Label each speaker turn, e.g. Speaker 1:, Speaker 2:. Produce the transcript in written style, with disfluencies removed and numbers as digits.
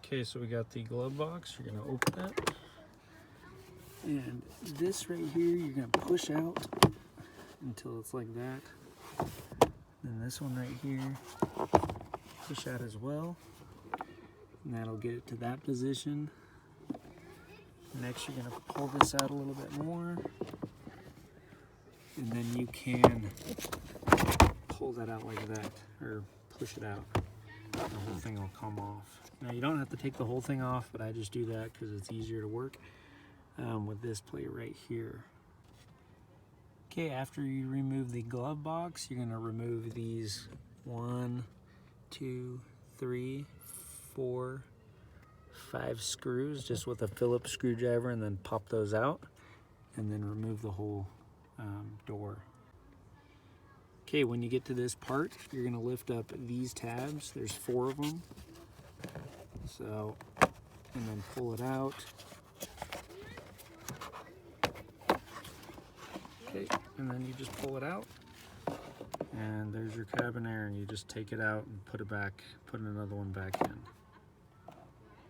Speaker 1: Okay, so we got the glove box. You're gonna open it. And this right here, you're gonna push out until it's like that. Then this one right here, push out as well. And that'll get it to that position. Next, you're gonna pull this out a little bit more. And then you can pull that out like that, or push it out. The whole thing will come off. Now you don't have to take the whole thing off, but I just do that because it's easier to work with this plate right here. Okay, after you remove the glove box, you're gonna remove these 1, 2, 3, 4, 5 screws just with a Phillips screwdriver, and then pop those out, and then remove the whole door. Okay, when you get to this part, you're gonna lift up these tabs. There's 4 of them. So, and then pull it out. Okay, and then you just pull it out. And there's your cabin air, and you just take it out and put it back, put another one back in.